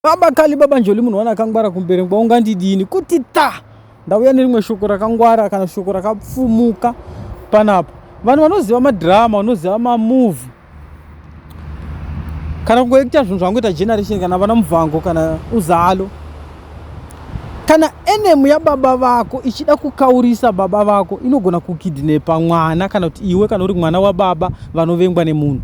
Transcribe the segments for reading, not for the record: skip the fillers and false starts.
baba kali baba njoli munhu wana akangwara kumbere ngwa ungandidini kuti ndauya nerimwe shoko rakangwara kana shoko rakapfumuka panapa. Vanhu vanoziva madrama, vanoziva mamovie kana kungoita zvinhu zvangoita generation kana vana muvhango kana uzalo. Kana enemy yababa vako ichida kukaurisa baba vako inogona kukidnepa mwana kana kuti iwe kana uri mwana wababa vanovengwa nemunhu.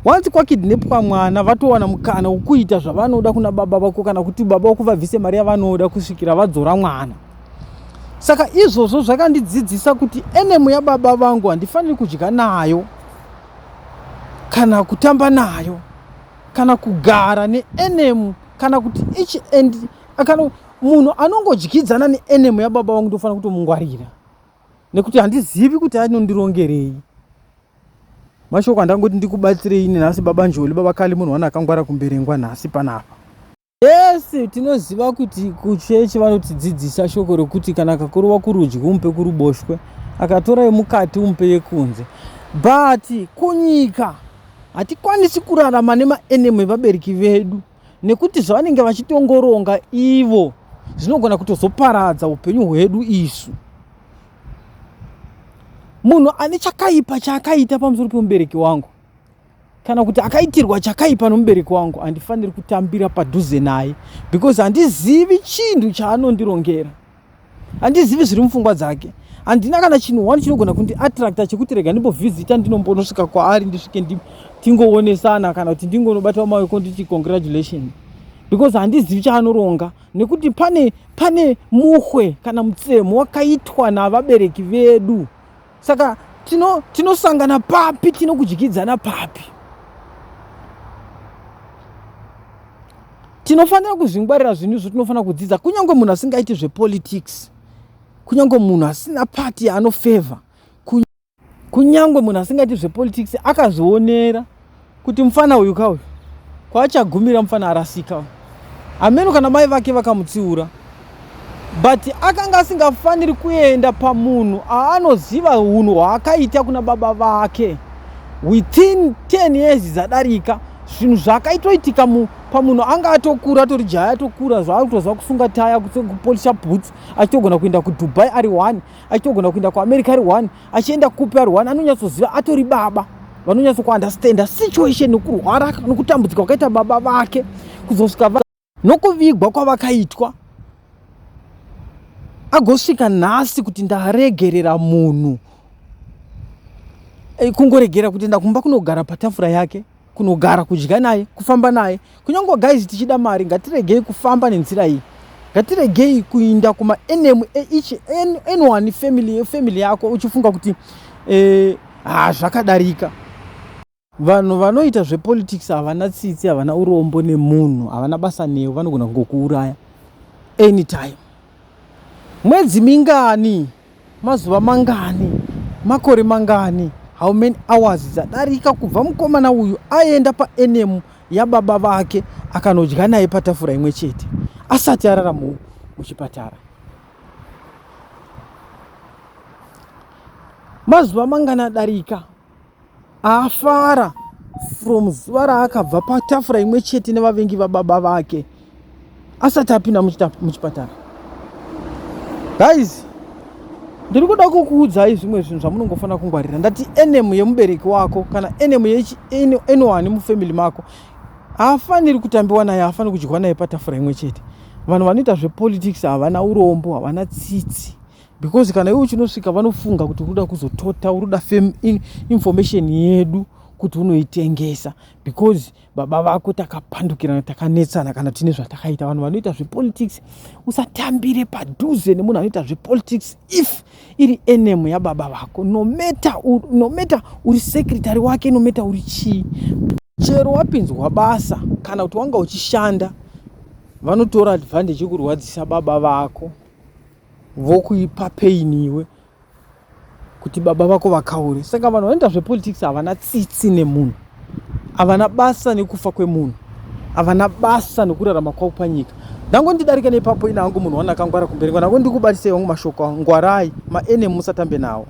Once kwakidnepwa mwana vatowana mukana wokuita zvavanoda kuna baba vako kana kuti baba vako vabvise mari yavanoda kusvikira vadzora mwana. Saka izvozvo zvakandidzidzisa kuti enemy yababa vangu handifaniri kudya nayo kana kutamba nayo kana kugara neenemy kana kuti each end kana munhu anongodyidzana neenemy yababa vangu ndofanira kutomungwarira nekuti handizivi kuti anondirongerei. Mashoko andangoti ndikubatsirei nhasi baba njoli baba kali munhu wana akangwara kumberengwa nhasi panapa. Yes, tinoziva kuti kuchechi vanotidzidzisa shoko rokuti kana kakurova kurudyi umupe kuruboshwe akatora yemukati umupe yekunze. But kunyika hatikwanisi kurarama nemaenemy vabereki vedu nekuti zvavanenge vachitongoronga ivo zvinogona kutozoparadza upenyu hwedu isu. Munhu ane chakaipa chaakaita pamusoro pemubereki wangu kana kuti akaitirwa chakaipa nomubereki wangu handifaniri kutambira padhuze naye because handizivi chinhu chaanondirongera, handizivi zviri mupfungwa dzake. Handina kana chinhu wani chinogona kundiattracta chekuti rega ndimbovhizita ndinombonosvika kwaari ndisvike tingoonesana kana kuti ndingonobata maoko ndichi congratulation because handizivi chaanoronga nekuti pane muhwe kana mutsemo wakaitwa navabereki vedu. Saka tinosangana papi, tinokudyidzana papi. Tinofanira kuzvingwarira zvinhu zvatinofanira kudzidza kunyange munhu asingaiti zvepolitics, kunyange munhu asina party yaanofavor, kunyange munhu asingaiti zvepolitics akazvionera kuti mufana uyu kauyu kwaachagumira mufana arasika. Ameno kana mai vake vakamutsiura but akanga asingafaniri kuenda pamunhu aanoziva unhu hwaakaita kuna baba vake. Within 10 years zadarika zvinhu zvakaitoitika pamunhu anga atokura atori jaya atokura zvaakutozva kusunga taya kupolisha boots achitogona kuenda kuDubai ari 1 achitogona kuenda kuAmerica ari 1 achienda kupi ari 1 anonyatsoziva atori baba vanonyatsokuunderstanda situation nokurwara nokutambudzika kwakaita baba vake kuzosvika nokuvigwa kwavakaitwa agosvika nhasi kuti ndaregerera munhu kungoregera kuenda kumba kunogara patafura yake kunogara kudya naye kufamba naye. Kunyange guys tichida mari ngatiregei kufamba nenzira iyi, ngatiregei kuinda kuma enemy each anyone family yako uchifunga kuti zvakadarika. Vanhu vanoita zvepolitics havana tsitsi, havana urombo nemunhu, havana basa newe, vanogona kungokuuraya anytime. Mwedzi mingani, mazuva mangani, makore mangani, how many hours zadarika kubva mukomana uyu aenda paenemy yababa vake akanodya naye patafura imwe chete asati arara muchipatara. Mazuva mangani adarika afara from zuva raakabva patafura imwe chete nevavengi vababa vake asati apinda muchipatara. Guys, ndiri kuda kukuudzai zvimwe zvinhu zvamunongofanira kungwarira. Ndati enemy yemubereki wako kana enemy anyone mufamily mako haafaniri kutambiwa naye, haafaniri kudyiwa naye patafura imwe chete. Vanhu vanoita zvepolitics havana urombo, havana tsitsi because kana iwe uchinosvika vanofunga kuti uruda kuzotota, uruda information yedu kuti unoitengesa because baba vako takapandukirana takanetsana kana tine zvatakaita. Vanhu vanoita zvepolitics usatambire padhuze nemunhu anoita zvepolitics if iri enemy yababa vako, no matter uri secretary wake, no matter uri chii. Chero wapinzwa basa kana kuti wanga uchishanda vanotora advantage yekurwadzisa baba vako vokuipa pain iwe kuti baba vako vakaure. Saka vanhu vanoita zvepolitics havana tsitsi nemunhu, havana basa nekufa kwemunhu, havana basa nekurarama kwavo panyika. Ndangondidarika nepapo ina hangu munhu wana akangwara kumberengwa. Ndikubatisei wangu mashoko, ngwarai maenemy musatambe nawo.